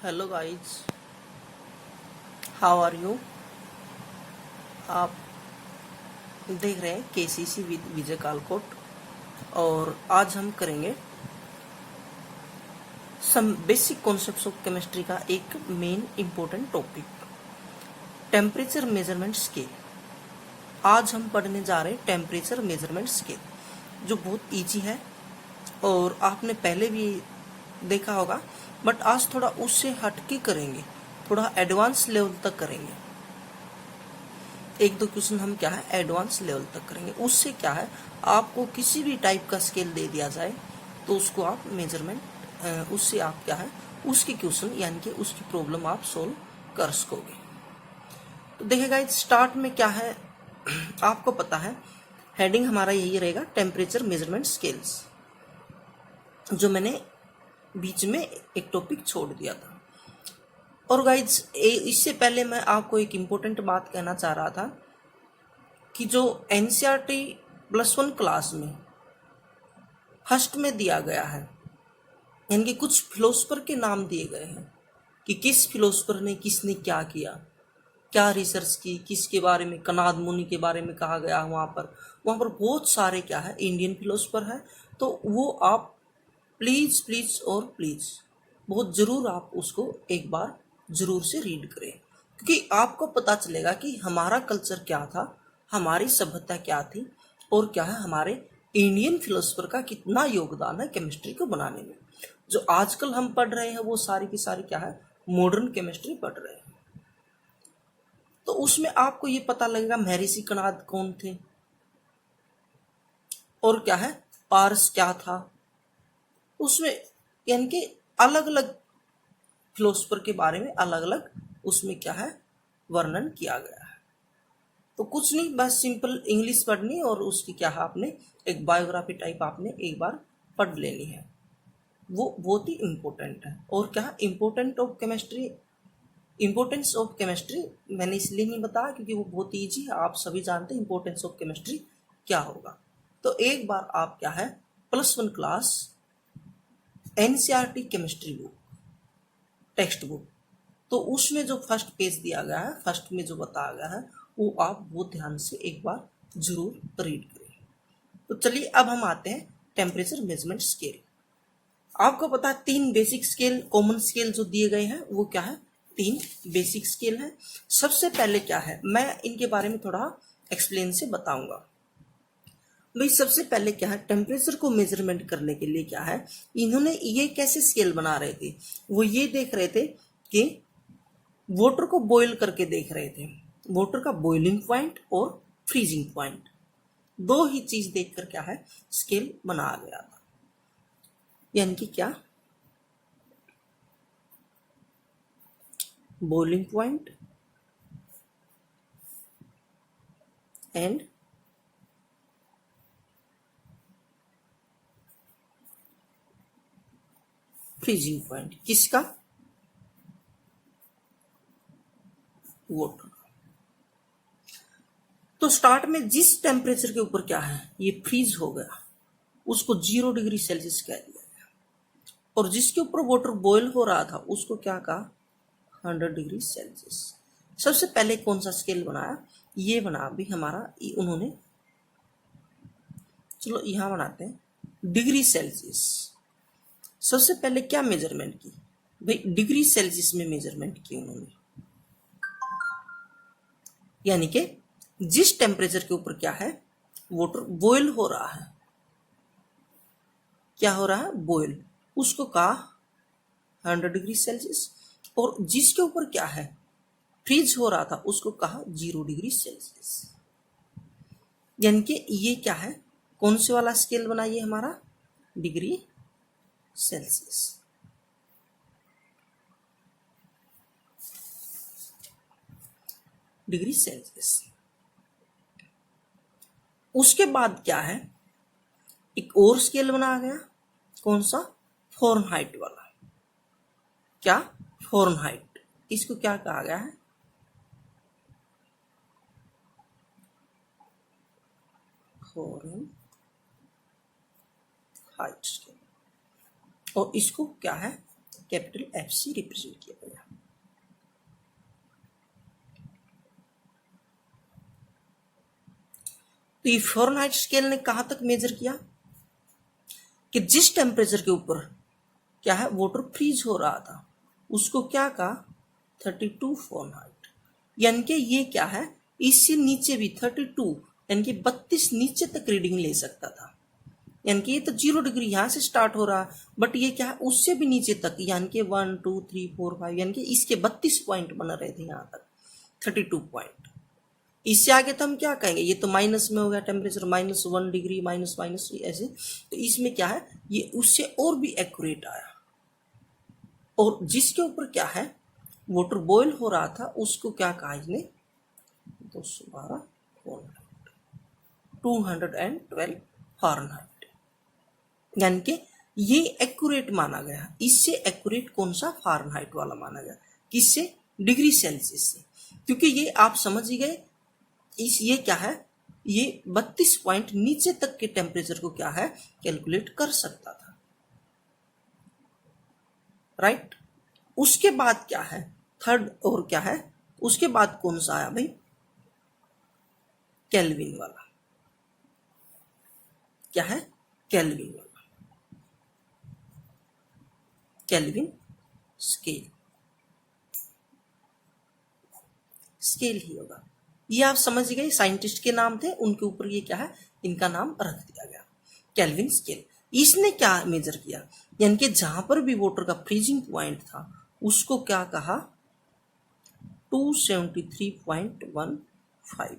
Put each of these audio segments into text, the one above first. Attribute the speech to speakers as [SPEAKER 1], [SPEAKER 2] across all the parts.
[SPEAKER 1] Hello guys, how are you. आप देख रहे हैं केसीसी विद विजय कालकोट और आज हम करेंगे some basic concepts of chemistry का एक main important topic, temperature measurement scale. आज हम पढ़ने जा रहे हैं टेम्परेचर मेजरमेंट स्केल, जो बहुत इजी है और आपने पहले भी देखा होगा, बट आज थोड़ा उससे हटके करेंगे, थोड़ा एडवांस लेवल तक करेंगे। एक दो क्वेश्चन हम क्या है एडवांस लेवल तक करेंगे। उससे क्या है, आपको किसी भी टाइप का स्केल दे दिया जाए तो उसको आप मेजरमेंट, उससे आप क्या है उसकी क्वेश्चन यानी कि उसकी प्रॉब्लम आप सोल्व कर सकोगे। तो देखिएगा स्टार्ट में क्या है आपको पता है, हेडिंग हमारा यही रहेगा, टेम्परेचर मेजरमेंट स्केल्स, जो मैंने बीच में एक टॉपिक छोड़ दिया था। और गाइज इससे पहले मैं आपको एक इम्पोर्टेंट बात कहना चाह रहा था कि जो एनसीईआरटी +1 क्लास में फर्स्ट में दिया गया है, यानी कि कुछ फिलोसफर के नाम दिए गए हैं कि किस फिलोसफर ने किसने क्या किया, क्या रिसर्च की, किसके बारे में, कनाद मुनि के बारे में कहा गया। वहाँ पर बहुत सारे क्या है इंडियन फिलोसफर है। तो वो आप प्लीज़ प्लीज़ और प्लीज़ बहुत ज़रूर आप उसको एक बार ज़रूर से रीड करें, क्योंकि आपको पता चलेगा कि हमारा कल्चर क्या था, हमारी सभ्यता क्या थी और क्या है हमारे इंडियन फिलोसफर का कितना योगदान है केमिस्ट्री को बनाने में। जो आजकल हम पढ़ रहे हैं वो सारी की सारी क्या है मॉडर्न केमिस्ट्री पढ़ रहे हैं। तो उसमें आपको ये पता लगेगा महर्षि कणाद कौन थे और क्या है पारस क्या था। उसमें यानी कि अलग अलग फिलोसफर के बारे में अलग अलग उसमें क्या है वर्णन किया गया है। तो कुछ नहीं, बस सिंपल इंग्लिश पढ़नी और उसकी क्या है आपने एक बायोग्राफी टाइप आपने एक बार पढ़ लेनी है। वो बहुत ही इम्पोर्टेंट है। और क्या इम्पोर्टेंस ऑफ केमिस्ट्री मैंने इसलिए नहीं बताया क्योंकि वो बहुत ईजी है, आप सभी जानते हैं इम्पोर्टेंस ऑफ केमिस्ट्री क्या होगा। तो एक बार आप क्या है +1 class NCERT chemistry book, text book, तो उसमें जो फर्स्ट पेज दिया गया है, फर्स्ट में जो बताया गया है, वो आप बहुत ध्यान से एक बार जरूर रीड करें। तो चलिए अब हम आते हैं टेम्परेचर मेजरमेंट स्केल। आपको पता है 3 बेसिक स्केल, कॉमन स्केल जो दिए गए हैं वो क्या है 3 बेसिक स्केल है। सबसे पहले क्या है मैं इनके बारे में थोड़ा एक्सप्लेन से बताऊंगा। भाई सबसे पहले क्या है टेम्परेचर को मेजरमेंट करने के लिए क्या है इन्होंने ये कैसे स्केल बना रहे थे, वो ये देख रहे थे कि वाटर को बॉईल करके देख रहे थे, वाटर का बॉइलिंग पॉइंट और फ्रीजिंग पॉइंट, दो ही चीज देखकर क्या है स्केल बनाया गया था। यानी कि क्या boiling point and freezing point, किसका वाटर। तो स्टार्ट में जिस टेम्परेचर के ऊपर क्या है ये फ्रीज हो गया उसको 0 डिग्री सेल्सियस कह दिया गया, और जिसके ऊपर वाटर बॉयल हो रहा था उसको क्या कहा 100 डिग्री सेल्सियस। सबसे पहले कौन सा स्केल बनाया, ये बना भी हमारा उन्होंने, चलो यहां बनाते हैं डिग्री सेल्सियस। सबसे पहले क्या मेजरमेंट की भाई डिग्री सेल्सियस में मेजरमेंट की उन्होंने, यानी कि जिस टेम्परेचर के ऊपर क्या है वाटर बॉयल हो रहा है, क्या हो रहा है बॉयल, उसको कहा 100 डिग्री सेल्सियस, और जिसके ऊपर क्या है फ्रीज हो रहा था उसको कहा 0 डिग्री सेल्सियस। यानी कि ये क्या है कौन से वाला स्केल बनाइए हमारा डिग्री सेल्सियस। Degree Celsius. उसके बाद क्या है एक और स्केल बनाया गया, कौन सा फ़ारेनहाइट वाला। क्या फ़ारेनहाइट, इसको क्या कहा गया है फ़ारेनहाइट स्केल, और इसको क्या है कैपिटल एफ से रिप्रेजेंट किया गया। तो ये फ़ारेनहाइट स्केल ने कहां तक मेजर किया कि जिस टेम्परेचर के ऊपर क्या है वाटर फ्रीज हो रहा था उसको क्या कहा 32 फ़ारेनहाइट, यानी कि ये क्या है इससे नीचे भी 32 यानी कि 32 नीचे तक रीडिंग ले सकता था। यानी कि ये तो 0 डिग्री यहाँ से स्टार्ट हो रहा है, बट ये क्या है उससे भी नीचे तक, यानी कि 1 2 3 4 5 यानी कि इसके 32 पॉइंट बना रहे थे यहाँ तक 32 पॉइंट। इससे आगे तो हम क्या कहेंगे, ये तो माइनस में हो गया टेम्परेचर, -1 डिग्री माइनस माइनस ऐसे। तो इसमें क्या है ये उससे और भी एक्यूरेट आया, और जिसके ऊपर क्या है वाटर बॉयल हो रहा था उसको क्या कहा इसने 212 फ़ारेनहाइट 212 फ़ारेनहाइट, यानी कि ये एक्यूरेट माना गया। इससे एक्यूरेट कौन सा फ़ारेनहाइट वाला माना गया, किससे डिग्री सेल्सियस से, क्योंकि ये आप समझ ही गए ये क्या है ये 32 पॉइंट नीचे तक के टेम्परेचर को क्या है कैलकुलेट कर सकता था, राइट। उसके बाद क्या है थर्ड, और क्या है उसके बाद कौन सा आया भाई केल्विन वाला, क्या है केल्विन वाला, केल्विन स्केल, स्केल ही होगा। ये आप समझ गए साइंटिस्ट के नाम थे, उनके ऊपर ये क्या है इनका नाम रख दिया गया केल्विन स्केल। इसने क्या मेजर किया, यानी कि जहां पर भी वाटर का फ्रीजिंग पॉइंट था उसको क्या कहा 273.15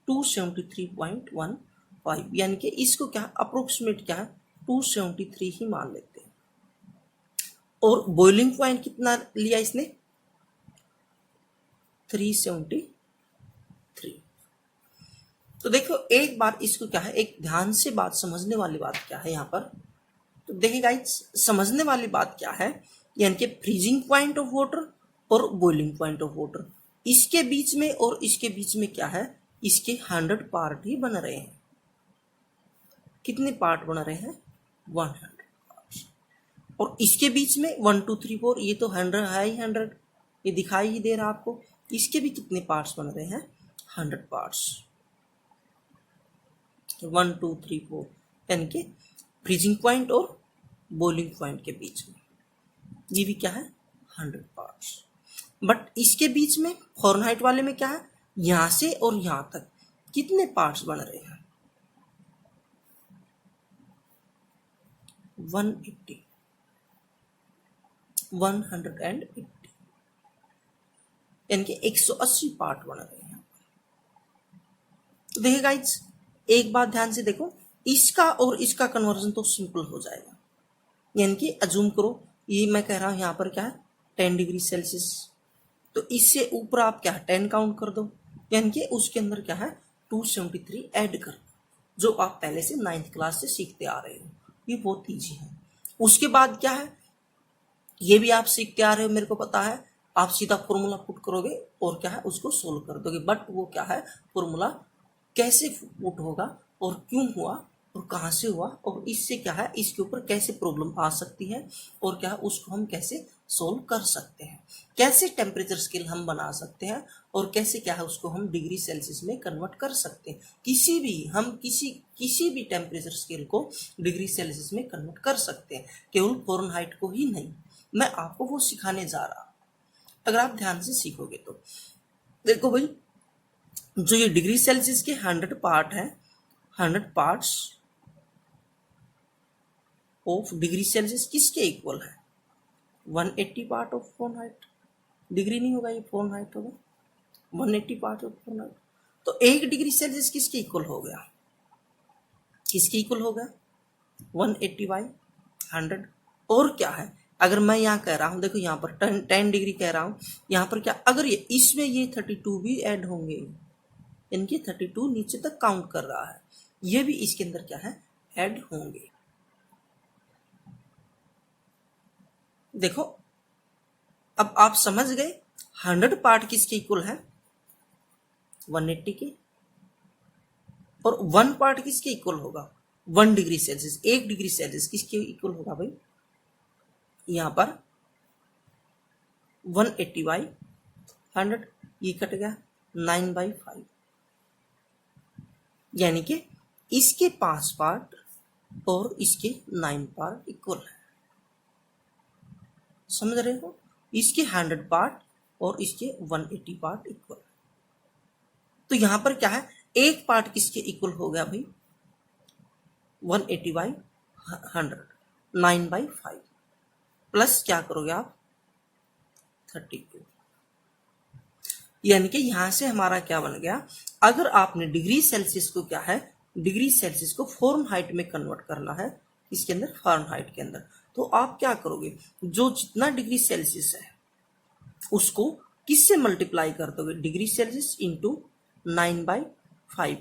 [SPEAKER 1] 273.15, यानी कि इसको क्या अप्रोक्सीमेट क्या है 273 ही मान लेते हैं। और बॉइलिंग पॉइंट कितना लिया इसने 373। तो देखो एक बार इसको क्या है एक ध्यान से बात समझने वाली बात क्या है यहाँ पर, तो देखिए गाइस समझने वाली बात क्या है, यानी कि फ्रीजिंग पॉइंट ऑफ वाटर और बॉइलिंग पॉइंट ऑफ वाटर, इसके बीच में और इसके बीच में क्या है इसके 100 पार्ट ही बन रहे हैं। कितने पार्ट बन रहे हैं 100 पार्ट, और इसके बीच में 1 2 3 4 ये तो 100 है ही 100, ये दिखाई ही दे रहा आपको। इसके भी कितने पार्ट्स बन रहे हैं 100 पार्ट्स, 1 2 3 4, यानी कि फ्रीजिंग पॉइंट और बॉइलिंग पॉइंट के बीच में ये भी क्या है 100 पार्ट्स। बट इसके बीच में फ़ारेनहाइट वाले में क्या है यहां से और यहां तक कितने पार्ट्स बन रहे हैं 180 यानी कि 180 पार्ट बन रहे हैं। तो देखिए गाइस एक बात ध्यान से देखो, इसका और इसका कन्वर्जन तो सिंपल हो जाएगा, यानी कि अज्यूम करो ये मैं कह रहा हूं यहाँ पर क्या है 10 डिग्री सेल्सियस, तो इससे ऊपर आप क्या है 10 काउंट कर दो, यानी कि उसके अंदर क्या है 273 ऐड कर दो, जो आप पहले से 9th क्लास से सीखते आ रहे हो, ये बहुत ईजी है। उसके बाद क्या है ये भी आप सीखते आ रहे हो मेरे को पता है, आप सीधा फॉर्मूला पुट करोगे और क्या है उसको सोल्व कर दोगे, बट वो क्या है फॉर्मूला कैसे पुट होगा और क्यों हुआ और कहाँ से हुआ और इससे क्या है इसके ऊपर कैसे प्रॉब्लम आ सकती है और क्या है उसको हम कैसे सोल्व कर सकते हैं, कैसे टेम्परेचर स्केल हम बना सकते हैं और कैसे क्या है उसको हम डिग्री सेल्सियस में कन्वर्ट कर सकते हैं। किसी भी टेम्परेचर स्केल को डिग्री सेल्सियस में कन्वर्ट कर सकते हैं, केवल फ़ारेनहाइट को ही नहीं, मैं आपको वो सिखाने जा रहा हूं। अगर आप ध्यान से सीखोगे तो देखो भाई जो ये डिग्री सेल्सियस के 100 पार्ट है 100 पार्ट्स ऑफ डिग्री सेल्सियस किसके इक्वल है 180 पार्ट ऑफ फ़ारेनहाइट, डिग्री नहीं होगा ये फ़ारेनहाइट होगा 180 पार्ट ऑफ फ़ारेनहाइट। तो 1 डिग्री सेल्सियस किसके इक्वल हो गया, किसके इक्वल हो गया 180/100। और क्या है अगर मैं यहाँ कह रहा हूं देखो यहाँ पर 10 डिग्री कह रहा हूं, यहाँ पर क्या अगर ये इसमें ये 32 भी ऐड होंगे, इनके 32 नीचे तक काउंट कर रहा है, ये भी इसके अंदर क्या है ऐड होंगे। देखो अब आप समझ गए 100 पार्ट किसके इक्वल है 180 के, और 1 पार्ट किसके इक्वल होगा 1 डिग्री सेल्सियस, 1 डिग्री सेल्सियस किसके इक्वल होगा भाई यहां पर 180/100, ये कट गया 9/5, यानी कि इसके 5 पार्ट और इसके 9 पार्ट इक्वल है। समझ रहे हो? इसके 100 पार्ट और इसके 180 पार्ट इक्वल है। तो यहां पर क्या है, एक पार्ट किसके इक्वल हो गया भाई? 180/100, 9/5 प्लस क्या करोगे आप? 32, यानी कि यहां से हमारा क्या बन गया, अगर आपने डिग्री सेल्सियस को क्या है, डिग्री सेल्सियस को फ़ारेनहाइट में कन्वर्ट करना है, इसके अंदर फ़ारेनहाइट के अंदर, तो आप क्या करोगे, जो जितना डिग्री सेल्सियस है उसको किससे मल्टीप्लाई कर दोगे? Degree Celsius into 9/5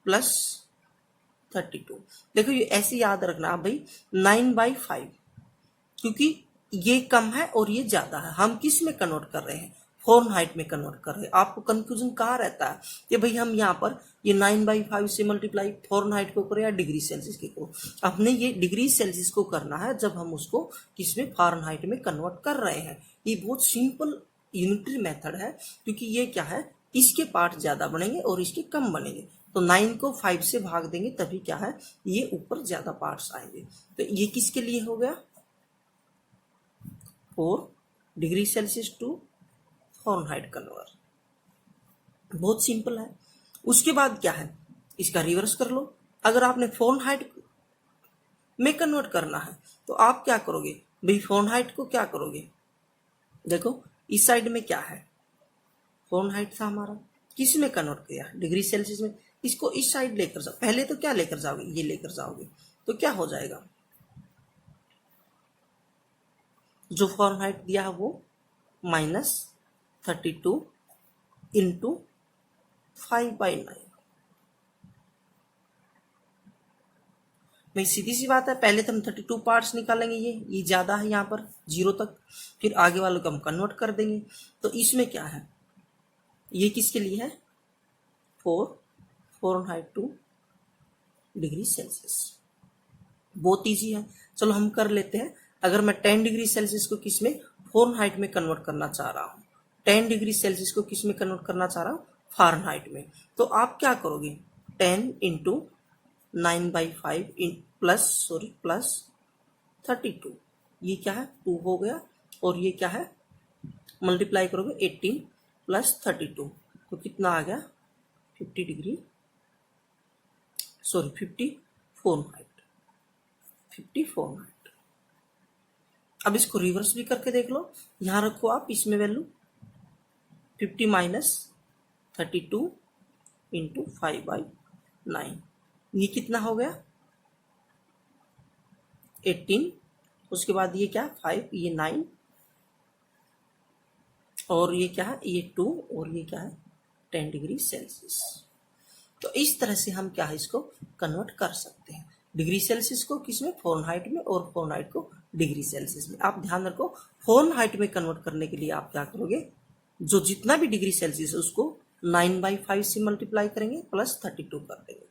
[SPEAKER 1] plus 32। देखो ये ऐसे याद रखना भाई, 9/5, क्योंकि ये कम है और ये ज्यादा है, हम किस में कन्वर्ट कर रहे हैं? फ़ारेनहाइट में कन्वर्ट कर रहे हैं। आपको कंफ्यूजन कहाँ रहता है कि भाई हम यहाँ पर ये 9/5 से मल्टीप्लाई फ़ारेनहाइट को करें या डिग्री सेल्सियस के को? हमने ये डिग्री सेल्सियस को करना है जब हम उसको किसमें? फ़ारेनहाइट में कन्वर्ट कर रहे हैं। ये बहुत सिंपल यूनिटरी मेथड है, क्योंकि ये क्या है, इसके पार्ट ज्यादा बनेंगे और इसके कम बनेंगे, तो 9 को 5 से भाग देंगे तभी क्या है, ये ऊपर ज्यादा पार्ट्स आएंगे। तो ये किसके लिए हो गया? 4 degree Celsius to Fahrenheit convert. बहुत सिंपल है। उसके बाद क्या है, इसका रिवर्स कर लो। अगर आपने फ़ारेनहाइट में कन्वर्ट करना है तो आप क्या करोगे भाई? फ़ारेनहाइट को क्या करोगे? देखो इस साइड में क्या है, फ़ारेनहाइट था हमारा, किस में कन्वर्ट किया? डिग्री सेल्सियस में। इसको इस साइड लेकर जाओ, पहले तो क्या लेकर जाओगे? ये लेकर जाओगे, तो क्या हो जाएगा, जो फ़ारेनहाइट दिया है वो -32 इंटू 5/9। भाई सीधी सी बात है, पहले तो हम 32 पार्ट्स निकालेंगे, ये ज्यादा है यहाँ पर 0 तक, फिर आगे वालों को हम कन्वर्ट कर देंगे। तो इसमें क्या है, ये किसके लिए है? 4 फ़ारेनहाइट टू डिग्री सेल्सियस। बहुत ईजी है, चलो हम कर लेते हैं। अगर मैं 10 डिग्री सेल्सियस को किस में? फ़ारेनहाइट में कन्वर्ट करना चाह रहा हूँ। 10 डिग्री सेल्सियस को किस में कन्वर्ट करना चाह रहा हूँ? फ़ारेनहाइट में। तो आप क्या करोगे? 10 इंटू 9/5 प्लस 32, ये क्या है? 2 हो गया, और ये क्या है? मल्टीप्लाई करोगे 18 प्लस 32, तो कितना आ गया? 50 डिग्री, सॉरी 50 फ़ारेनहाइट, 50 फ़ारेनहाइट। अब इसको रिवर्स भी करके देख लो, यहां रखो आप इसमें वैल्यू 50 माइनस 32 इंटू 5/9, ये कितना हो गया? 18, उसके बाद ये क्या? 5, ये 9, और ये क्या है? ये 2, और ये क्या है? 10 डिग्री सेल्सियस। तो इस तरह से हम क्या है, इसको कन्वर्ट कर सकते हैं, डिग्री सेल्सियस को किसमें? फ़ारेनहाइट में, और फ़ारेनहाइट को डिग्री सेल्सियस में। आप ध्यान रखो, फ़ारेनहाइट में कन्वर्ट करने के लिए आप क्या करोगे, जो जितना भी डिग्री सेल्सियस है उसको 9/5 से मल्टीप्लाई करेंगे प्लस 32 कर देंगे।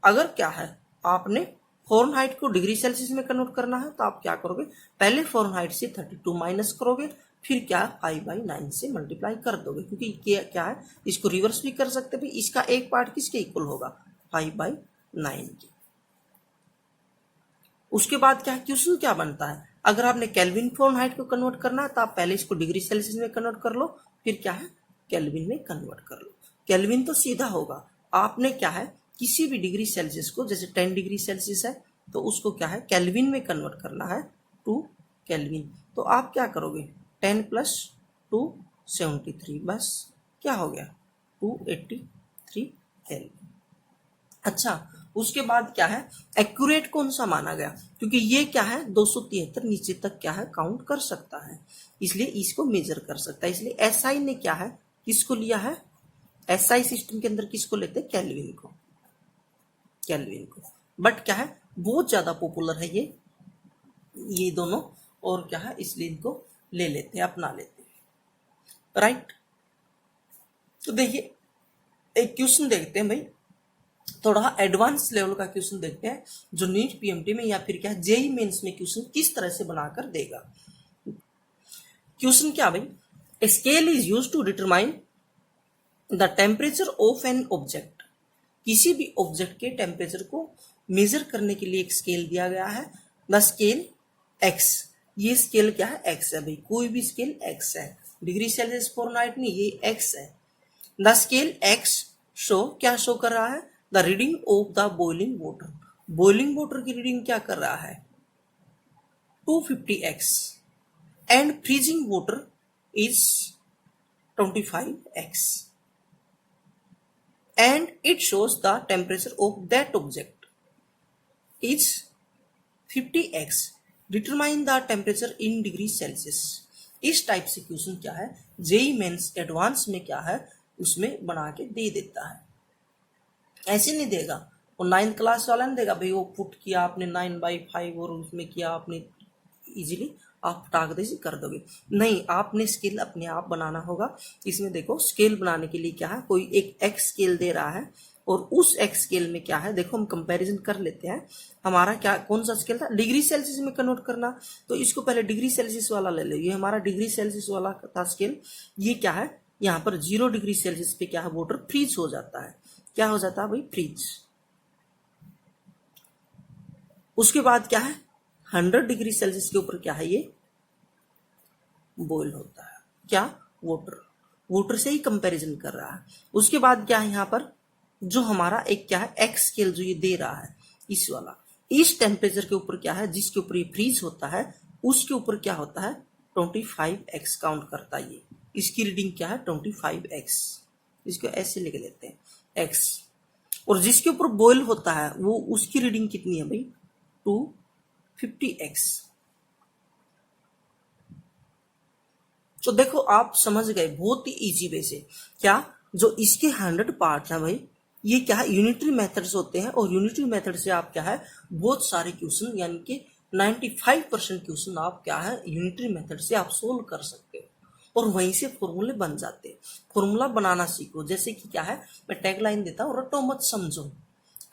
[SPEAKER 1] अगर क्या है, आपने फ़ारेनहाइट को डिग्री सेल्सियस में कन्वर्ट करना है तो आप क्या करोगे, पहले फ़ारेनहाइट से 32 माइनस करोगे, फिर क्या 5/9 से मल्टीप्लाई कर दोगे, क्योंकि क्या है, इसको रिवर्स भी कर सकते हैं। इसका एक पार्ट किसके इक्वल होगा? 5/9 के। उसके बाद क्या क्वेश्चन क्या बनता है, अगर आपने केल्विन फ़ारेनहाइट को कन्वर्ट करना है तो आप पहले इसको डिग्री सेल्सियस में कन्वर्ट कर लो, फिर क्या है, केल्विन में कन्वर्ट कर लो। केल्विन तो सीधा होगा, आपने क्या है, किसी भी डिग्री सेल्सियस को, जैसे 10 डिग्री सेल्सियस है तो उसको क्या है, केल्विन में कन्वर्ट करना है टू केल्विन। तो आप क्या करोगे, 10 प्लस 2 73, बस क्या हो गया 283 केल्विन। अच्छा, उसके बाद क्या है, एक्यूरेट कौन सा माना गया, क्योंकि ये क्या है 273 नीचे तक क्या है काउंट कर सकता है, इसलिए इसको मेजर कर सकता है। इसलिए एसआई ने क्या है, किसको लिया है, एसआई सिस्टम के अंदर किसको लेते हैं, केल्विन को, केल्विन को। बट क्या है, बहुत ज्यादा पॉपुलर है ये दोनों, और क्या है, इसलिए इनको ले लेते हैं, अपना लेते हैं, राइट। तो देखिए एक क्वेश्चन देखते हैं भाई, थोड़ा एडवांस लेवल का क्वेश्चन देखते हैं जो नीट पीएमटी में या फिर क्या जेई मेंस में क्वेश्चन किस तरह से बनाकर देगा। क्वेश्चन क्या भाई, a scale is used to determine the temperature of an object. किसी भी ऑब्जेक्ट के टेम्परेचर को मेजर करने के लिए एक स्केल दिया गया है, द स्केल एक्स। ये स्केल क्या है, एक्स है भाई, कोई भी स्केल एक्स है, डिग्री सेल्सियस फॉरेनहाइट नहीं, ये एक्स है। द स्केल एक्स शो, क्या शो कर रहा है, the reading of the boiling water. Boiling water की रीडिंग क्या कर रहा है, 250x, and freezing water is 25x, and it shows the temperature of that object is 50x. Determine the temperature in degree Celsius. इस type से question क्या है, JEE mains advance में क्या है उसमें बना के दे देता है। ऐसे नहीं देगा, वो 9th क्लास वाला नहीं देगा भाई, वो पुट किया आपने 9/5 और उसमें किया आपने इजीली आप टाक दे कर दोगे, नहीं, आपने स्केल अपने आप बनाना होगा। इसमें देखो स्केल बनाने के लिए क्या है, कोई एक एक्स स्केल दे रहा है और उस एक्स स्केल में क्या है, देखो हम कंपैरिजन कर लेते हैं। हमारा क्या कौन सा स्केल था, डिग्री सेल्सियस में कन्वर्ट करना, तो इसको पहले डिग्री सेल्सियस वाला ले लो। ये हमारा डिग्री सेल्सियस वाला था स्केल। ये क्या है, यहाँ पर 0 डिग्री सेल्सियस पे क्या है, वाटर फ्रीज हो जाता है। क्या हो जाता है भाई, फ्रीज। उसके बाद क्या है, 100 डिग्री सेल्सियस के ऊपर क्या है, ये बॉयल होता है, क्या, वाटर। वाटर से ही कंपैरिजन कर रहा है। उसके बाद क्या है, यहाँ पर जो हमारा एक क्या है, एक्स स्केल जो ये दे रहा है, इस वाला, इस टेम्परेचर के ऊपर क्या है, जिसके ऊपर ये फ्रीज होता है, उसके ऊपर क्या होता है, 25x काउंट करता है। ये इसकी रीडिंग क्या है, 25x। इसको ऐसे लिख लेते हैं, x। और जिसके ऊपर बॉयल होता है वो उसकी रीडिंग कितनी है भाई, 250x। तो देखो आप समझ गए बहुत ही इजी वे से। क्या, जो इसके 100 पार्ट है भाई, ये क्या है, यूनिटरी मेथड्स होते हैं, और यूनिटरी मेथड से आप क्या है, बहुत सारे क्वेश्चन यानी कि 95% क्वेश्चन आप क्या है, यूनिटरी मेथड से आप सोल्व कर सकते हो और वहीं से फॉर्मूले बन जाते हैं। फॉर्मूला बनाना सीखो, जैसे कि क्या है, मैं टैगलाइन देता हूँ, रटो मत समझो।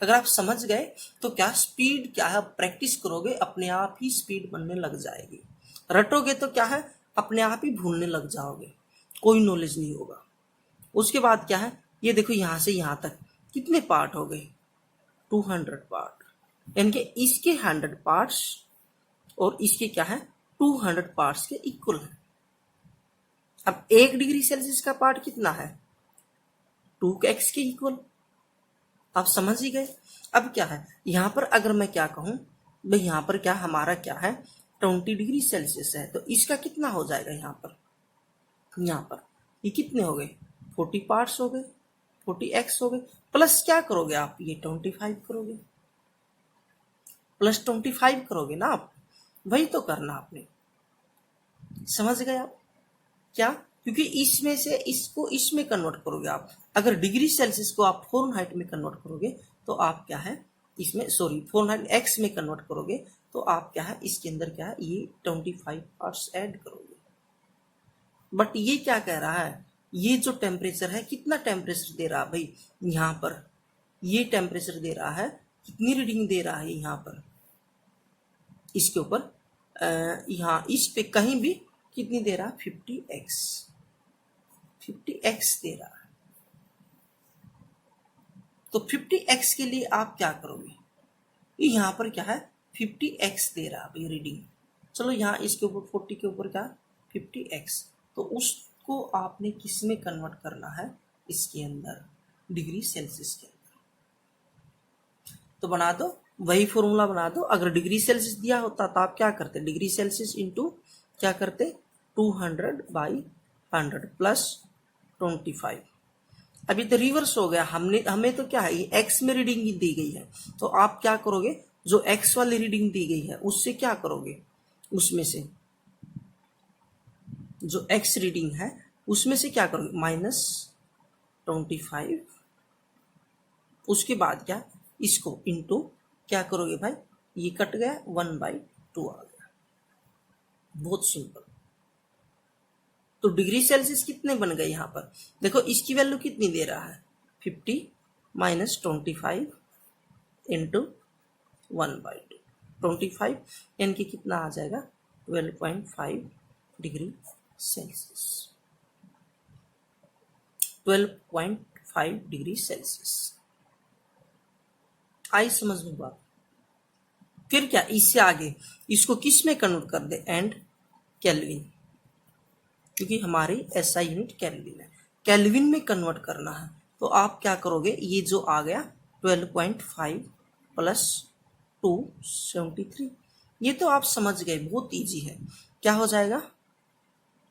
[SPEAKER 1] अगर आप समझ गए तो क्या स्पीड क्या है, प्रैक्टिस करोगे अपने आप ही स्पीड बनने लग जाएगी। रटोगे तो क्या है, अपने आप ही भूलने लग जाओगे, कोई नॉलेज नहीं होगा। उसके बाद क्या है, ये देखो यहां से यहां तक कितने पार्ट हो गए, 200 पार्ट, यानी कि इसके 100 पार्ट्स और इसके क्या है, 200 पार्ट्स के इक्वल है। अब 1 डिग्री सेल्सियस का पार्ट कितना है, 2x के इक्वल। आप समझ ही गए। अब क्या है, यहां पर अगर मैं क्या कहूं भाई, यहां पर क्या हमारा क्या है, 20 डिग्री सेल्सियस है, तो इसका कितना हो जाएगा, यहाँ पर ये कितने हो गए, 40 पार्ट्स हो गए, 40x हो गए। प्लस क्या करोगे आप, ये 25 करोगे, प्लस 25 करोगे ना आप, वही तो करना आपने। समझ गए आप क्या, क्योंकि इसमें से इसको इसमें कन्वर्ट करोगे आप। अगर डिग्री सेल्सियस को आप फ़ारेनहाइट में कन्वर्ट करोगे तो आप क्या है, इसमें सॉरी फ़ारेनहाइट एक्स में कन्वर्ट करोगे तो आप क्या है, इसके अंदर क्या है, ये 25 पार्ट्स ऐड करोगे। बट ये क्या कह रहा है, ये जो टेम्परेचर है, कितना टेम्परेचर दे रहा है भाई, यहाँ पर ये टेम्परेचर दे रहा है, कितनी रीडिंग दे रहा है यहाँ पर, इसके ऊपर यहाँ इस पे कहीं भी कितनी दे रहा है, 50x दे रहा है। तो 50x के लिए आप क्या करोगे, ये यहाँ पर क्या है, 50x दे रहा है रीडिंग। चलो यहाँ इसके ऊपर 40 के ऊपर क्या 50x, तो उसको आपने किस में कन्वर्ट करना है, इसके अंदर डिग्री सेल्सियस के अंदर। तो बना दो, वही फॉर्मूला बना दो। अगर डिग्री सेल्सियस दिया होता तो आप क्या करते, डिग्री सेल्सियस इंटू क्या करते, 200/100 प्लस 25। अभी तो रिवर्स हो गया, हमें तो क्या है, ये एक्स में रीडिंग दी गई है, तो आप क्या करोगे, जो एक्स वाली रीडिंग दी गई है उससे क्या करोगे, उसमें से जो एक्स रीडिंग है उसमें से क्या करोगे, -25। उसके बाद क्या, इसको इंटू क्या करोगे भाई, ये कट गया, 1/2 आ गया। बहुत सिंपल। तो डिग्री सेल्सियस कितने बन गए यहाँ पर, देखो इसकी वैल्यू कितनी दे रहा है, 50 माइनस 25 इंटू 1/2। 25 यानी कि कितना आ जाएगा 12.5 डिग्री सेल्सियस। 12.5 डिग्री सेल्सियस आई समझ में बात। फिर क्या इससे आगे इसको किस में कन्वर्ट कर दे, एंड केल्विन, क्योंकि हमारी एसआई यूनिट केल्विन है, केल्विन में कन्वर्ट करना है। तो आप क्या करोगे, ये जो आ गया 12.5 प्लस 273, ये तो आप समझ गए, बहुत इजी है। क्या हो जाएगा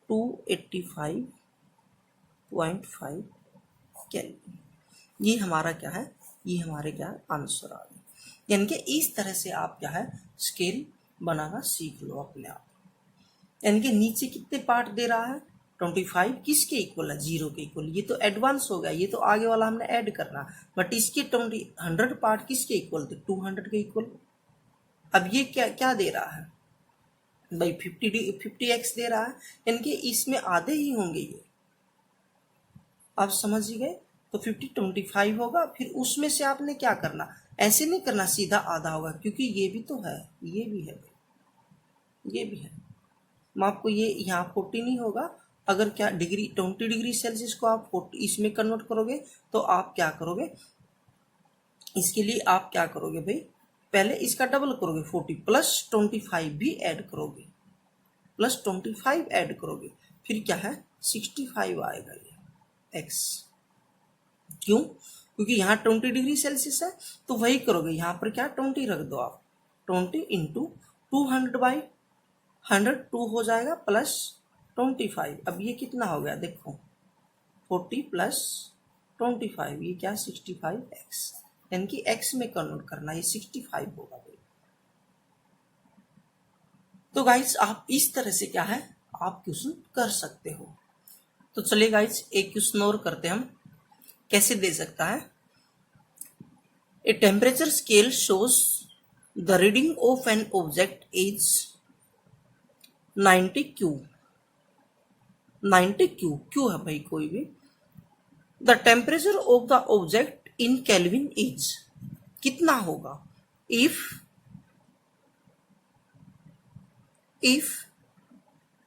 [SPEAKER 1] 285.5 केल्विन। ये हमारा क्या है, ये हमारे क्या आंसर आ गए। यानी कि इस तरह से आप क्या है स्केल बनाना सीख लो अपने आप। यानी कि नीचे कितने पार्ट दे रहा है 25 किसके इक्वल है, 0 के इक्वल। ये तो एडवांस हो गया, ये तो आगे वाला हमने ऐड करना, बट इसके 100 पार्ट किसके इक्वल थे 200 के इक्वल। अब ये क्या क्या दे रहा है भाई 50x दे रहा है, यानी कि इसमें आधे ही होंगे ये, आप समझ ही गए। तो 25 होगा, फिर उसमें से आपने क्या करना, ऐसे नहीं करना सीधा आधा होगा, क्योंकि ये भी तो है, ये भी है, ये भी है। मैं आपको ये यहाँ 40 नहीं होगा, अगर क्या 20 डिग्री सेल्सियस को आप 40 इसमें कन्वर्ट करोगे तो आप क्या करोगे, इसके लिए आप क्या करोगे भाई, पहले इसका डबल करोगे 40 प्लस 25 भी ऐड करोगे, प्लस 25 ऐड करोगे, फिर क्या है 65 आएगा ये x। क्यों, क्योंकि यहाँ 20 डिग्री सेल्सियस है, तो वही करोगे, यहाँ पर क्या 20 रख दो आप, 20 इंटू 200/100 2 हो जाएगा प्लस 25। अब ये कितना हो गया देखो 40 प्लस 25, ये क्या 65x, यानी कि x में कन्वर्ट करना, ये 65 होगा भाई। तो गाइस आप इस तरह से क्या है आप क्वेश्चन कर सकते हो। तो चलिए गाइस एक क्वेश्चन और करते हैं हम, कैसे दे सकता है। A temperature scale shows the reading of an object is 90 Q। 90 Q है भाई कोई भी। The temperature of the object in kelvin is कितना होगा, if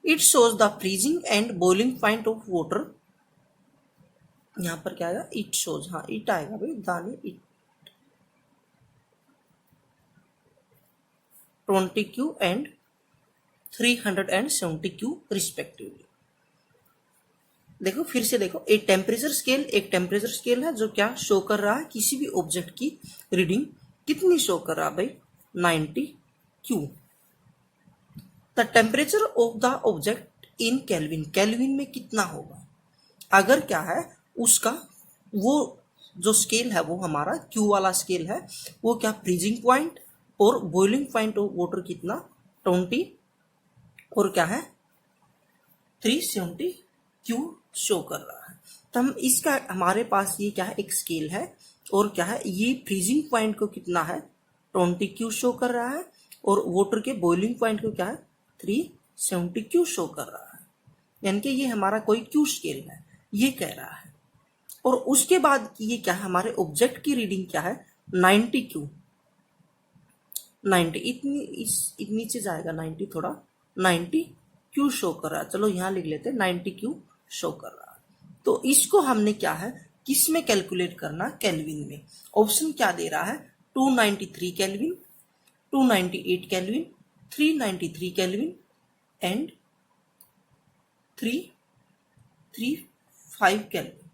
[SPEAKER 1] it shows the freezing and boiling point of water. यहां पर क्या आएगा इट शोज, हाँ इट आएगा भाई, दाने it 20 Q and 370 Q respectively. देखो फिर से देखो, एक टेम्परेचर स्केल है जो क्या शो कर रहा है किसी भी ऑब्जेक्ट की रीडिंग कितनी शो कर रहा है भाई 90 Q। The temperature of the object in kelvin, kelvin में कितना होगा, अगर क्या है उसका वो जो स्केल है वो हमारा Q वाला स्केल है, वो क्या फ्रीजिंग पॉइंट और बॉइलिंग पॉइंट ऑफ वाटर कितना 20 और क्या है 370 Q शो कर रहा है। तो हम इसका हमारे पास ये क्या है एक स्केल है, और क्या है ये फ्रीजिंग पॉइंट को कितना है 20 Q शो कर रहा है, और वाटर के बॉइलिंग पॉइंट को क्या है 370 Q शो कर रहा है, यानी कि ये हमारा कोई Q स्केल है ये कह रहा है। और उसके बाद ये क्या है हमारे ऑब्जेक्ट की रीडिंग क्या है 90 Q, 90 इतनी नीचे जाएगा 90 थोड़ा, 90 Q शो कर रहा है। चलो यहाँ लिख लेते हैं 90 Q शो कर रहा है। तो इसको हमने क्या है किस में कैलकुलेट करना, केल्विन में। ऑप्शन क्या दे रहा है 293 kelvin, 298 kelvin, 393 kelvin and 335 kelvin,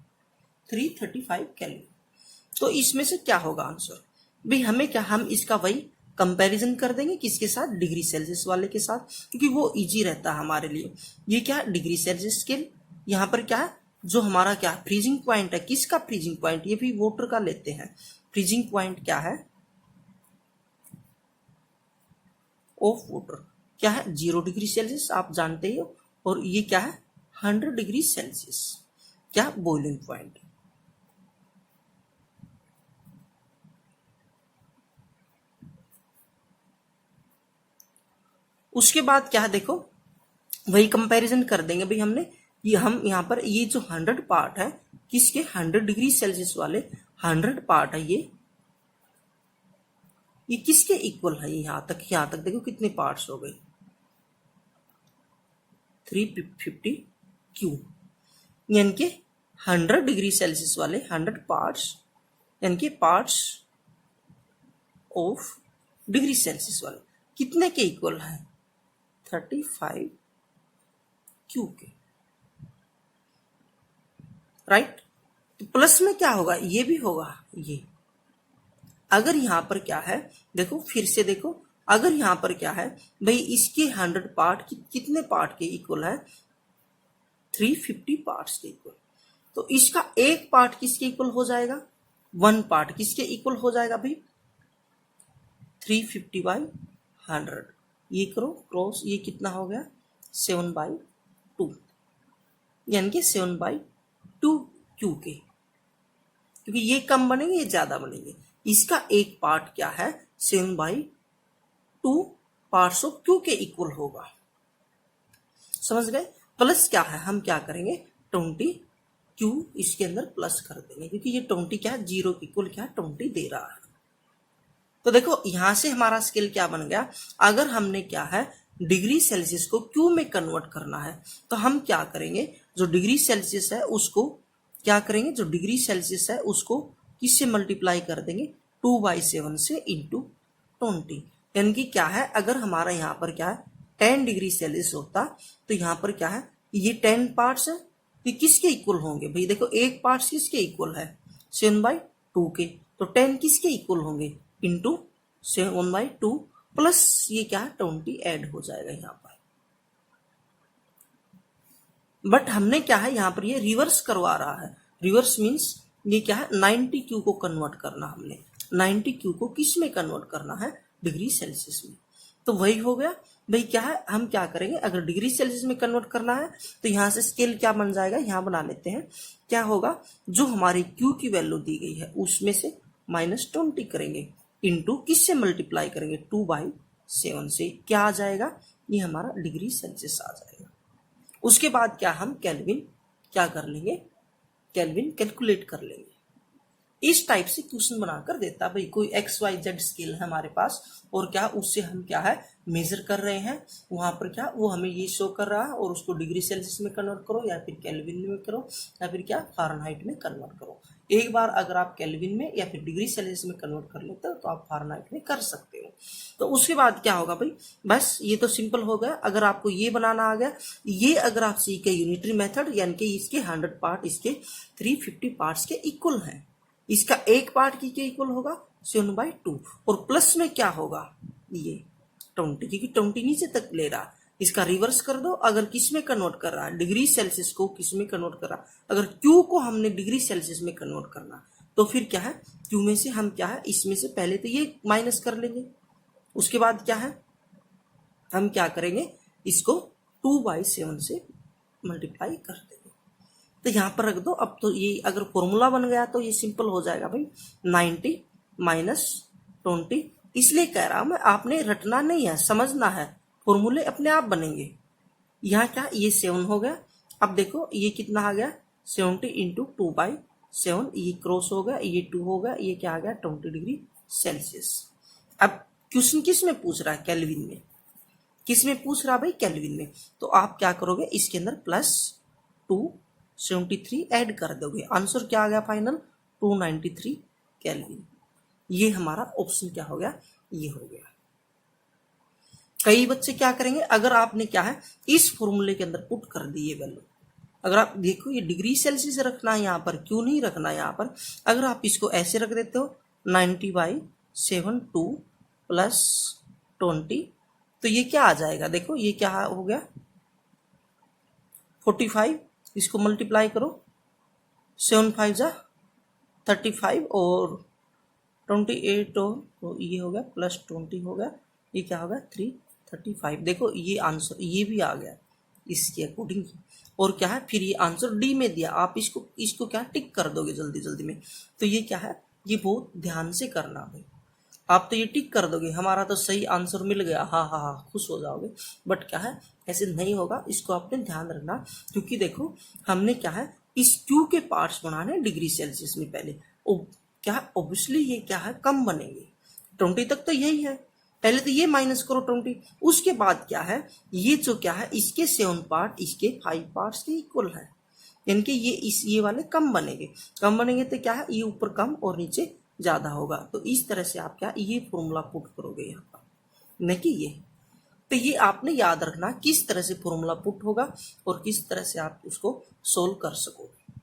[SPEAKER 1] 335 kelvin. तो इसमें से क्या होगा आंसर भाई, हमें क्या हम इसका वही कंपैरिजन कर देंगे किसके साथ, डिग्री सेल्सियस वाले के साथ, क्योंकि वो इजी रहता है हमारे लिए। ये क्या डिग्री सेल्सियस स्केल, यहाँ पर क्या है जो हमारा क्या फ्रीजिंग पॉइंट है, किसका फ्रीजिंग पॉइंट, ये भी वाटर का लेते हैं। फ्रीजिंग पॉइंट क्या है ऑफ वाटर, क्या है 0 डिग्री सेल्सियस आप जानते ही हो, और ये क्या है 100 डिग्री सेल्सियस क्या बॉइलिंग पॉइंट। उसके बाद क्या है देखो वही कंपैरिजन कर देंगे भाई हमने, ये हम यहाँ पर ये जो 100 पार्ट है किसके 100 डिग्री सेल्सियस वाले 100 पार्ट है ये किसके इक्वल है? यहां तक देखो कितने पार्ट्स हो गए, 350 क्यू, यानी कि 100 डिग्री सेल्सियस वाले 100 पार्ट्स, यानी कि पार्ट्स ऑफ डिग्री सेल्सियस वाले कितने के इक्वल है? 35 क्यू के, राइट। तो प्लस में क्या होगा? ये भी होगा ये। अगर यहां पर क्या है, देखो फिर से देखो, अगर यहां पर क्या है भाई, इसके 100 पार्ट कितने पार्ट के इक्वल है? 350 पार्ट्स के इक्वल। तो इसका एक पार्ट किसके इक्वल हो जाएगा? 1 पार्ट किसके इक्वल हो जाएगा भाई? 350/100। ये करो क्रॉस, ये कितना हो गया? 7/2, यानी कि 7/2 क्यू के, क्योंकि ये कम बनेंगे ये ज्यादा बनेंगे। इसका एक पार्ट क्या है? 7/2 पार्ट्स ऑफ क्यू के इक्वल होगा। समझ गए? प्लस क्या है, हम क्या करेंगे? 20 क्यू इसके अंदर प्लस कर देंगे, क्योंकि ये 20 क्या है? 0 के इक्वल क्या है? 20 दे रहा है। तो देखो यहां से हमारा स्केल क्या बन गया? अगर हमने क्या है, डिग्री सेल्सियस को क्यू में कन्वर्ट करना है, तो हम क्या करेंगे? जो डिग्री सेल्सियस है उसको क्या करेंगे? जो डिग्री सेल्सियस है उसको किससे मल्टीप्लाई कर देंगे? 2/7 से इंटू 20, यानी कि क्या है, अगर हमारा यहाँ पर क्या है 10 डिग्री सेल्सियस होता, तो यहाँ पर क्या है, ये 10 पार्ट्स है, ये किसके इक्वल होंगे भाई? देखो एक पार्ट किसके इक्वल है? 7/2 के। तो 10 किसके इक्वल होंगे? इंटू 7/2 प्लस ये क्या है 20 ऐड हो जाएगा यहाँ पर। बट हमने क्या है यहाँ पर ये रिवर्स करवा रहा है। रिवर्स मीन्स ये क्या है 90 क्यू को कन्वर्ट करना, हमने 90 क्यू को किस में कन्वर्ट करना है? डिग्री सेल्सियस में। तो वही हो गया भाई। क्या है, हम क्या करेंगे, अगर डिग्री सेल्सियस में कन्वर्ट करना है तो यहां से स्केल क्या बन जाएगा, यहां बना लेते हैं। क्या होगा, जो हमारी क्यू की वैल्यू दी गई है उसमें से -20 करेंगे, इंटू किससे मल्टीप्लाई करेंगे? 2/7 से। क्या आ जाएगा? ये हमारा डिग्री सेल्सियस आ जाएगा। उसके बाद क्या, हम केल्विन क्या कर लेंगे? केल्विन कैलकुलेट कर लेंगे। इस टाइप से क्वेश्चन बनाकर देता भाई। कोई XYZ स्केल है हमारे पास, और क्या उससे हम क्या है मेजर कर रहे हैं, वहां पर क्या वो हमें ये शो कर रहा है, और उसको डिग्री सेल्सियस में कन्वर्ट करो, या फिर केल्विन में करो, या फिर क्या फारेनहाइट में कन्वर्ट करो। एक बार अगर आप केल्विन में या फिर डिग्री सेल्सियस में कन्वर्ट कर लेते हो तो आप फारेनहाइट में कर सकते हो। तो उसके बाद क्या होगा भाई, बस ये तो सिंपल हो गया। अगर आपको ये बनाना आ गया, ये अगर आप सीखे यूनिटरी मेथड, यानी कि इसके 100 पार्ट इसके 350 पार्ट्स के इक्वल हैं, इसका एक पार्ट की के इक्वल होगा 7/2, और प्लस में क्या होगा ये 20, क्योंकि 20 नीचे तक ले रहा। इसका रिवर्स कर दो, अगर किस में कन्वर्ट कर रहा है, डिग्री सेल्सियस को किस में कन्वर्ट कर रहा, अगर क्यू को हमने डिग्री सेल्सियस में कन्वर्ट करना, तो फिर क्या है क्यू में से हम क्या है इसमें से पहले तो ये माइनस कर लेंगे। उसके बाद क्या है, हम क्या करेंगे, इसको 2/7 से मल्टीप्लाई कर देंगे। तो यहां पर रख दो। अब तो ये अगर फॉर्मूला बन गया तो ये सिंपल हो जाएगा भाई, 90 - 20। इसलिए कह रहा हूं मैं, आपने रटना नहीं है, समझना है, फॉर्मूले अपने आप बनेंगे। यहाँ क्या, ये 7 हो गया। अब देखो ये कितना आ गया, 70 इंटू 2/7, ये क्रॉस हो गया, ये 2 हो गया, ये क्या आ गया 20 डिग्री सेल्सियस। अब क्वेश्चन किस में पूछ रहा है? केल्विन में। किस में पूछ रहा भाई? केल्विन में। तो आप क्या करोगे, इसके अंदर +273 ऐड कर दोगे। आंसर क्या आ गया फाइनल? 293 केल्विन। ये हमारा ऑप्शन क्या हो गया? ये हो गया। कई बच्चे क्या करेंगे, अगर आपने क्या है इस फॉर्मूले के अंदर पुट कर दी ये वैल्यू, अगर आप देखो ये डिग्री सेल्सियस रखना है यहाँ पर, क्यों नहीं रखना है यहाँ पर। अगर आप इसको ऐसे रख देते हो 90/7 2 + 20, तो ये क्या आ जाएगा, देखो ये क्या हो गया 45। इसको मल्टीप्लाई करो, 7 5 जा 35, और 28, और ये हो गया +20 हो गया, ये क्या होगा 335। देखो ये आंसर ये भी आ गया इसके अकॉर्डिंग। और क्या है, फिर ये आंसर डी में दिया, आप इसको क्या टिक कर दोगे जल्दी जल्दी में। तो ये क्या है, ये बहुत ध्यान से करना भाई। आप तो ये टिक कर दोगे, हमारा तो सही आंसर मिल गया, हाँ हाँ हाँ, खुश हो जाओगे। बट क्या है, ऐसे नहीं होगा, इसको आपने ध्यान रखना। क्योंकि देखो हमने क्या है इस क्यू के पार्ट्स बनाने डिग्री सेल्सियस में पहले, क्या है, ऑब्वियसली ये क्या है, कम बनेंगे। 20 तक तो यही है, पहले तो ये माइनस करो 20, उसके बाद क्या है, ये जो क्या है, इसके 7 पार्ट इसके 5 पार्ट्स के इक्वल है, यानी कि ये वाले कम बनेंगे। कम बनेंगे तो क्या है, ये ऊपर कम और नीचे ज्यादा होगा। तो इस तरह से आप क्या ये फॉर्मूला पुट करोगे यहाँ पर, नहीं कि ये। तो ये आपने याद रखना किस तरह से फॉर्मूला पुट होगा और किस तरह से आप उसको सोल्व कर सकोगे।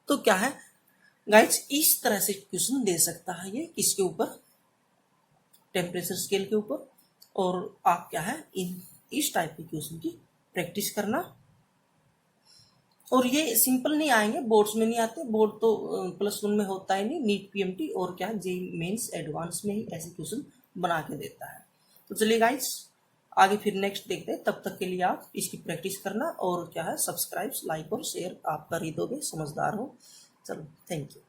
[SPEAKER 1] तो क्या है गाइस, इस तरह से क्वेश्चन दे सकता है ये, किसके ऊपर, टेम्परेचर स्केल के ऊपर। और आप क्या है इस टाइप के क्वेश्चन की प्रैक्टिस करना। और ये सिंपल नहीं आएंगे, बोर्ड्स में नहीं आते, बोर्ड तो +1 में होता ही नहीं, नीट पीएमटी और क्या जेईई मेंस एडवांस में ही ऐसे क्वेश्चन बना के देता है। तो चलिए गाइस, आगे फिर नेक्स्ट देखते हैं, तब तक के लिए आप इसकी प्रैक्टिस करना और क्या है सब्सक्राइब, लाइक और शेयर आप कर ही दोगे, समझदार हो। चलो, थैंक यू।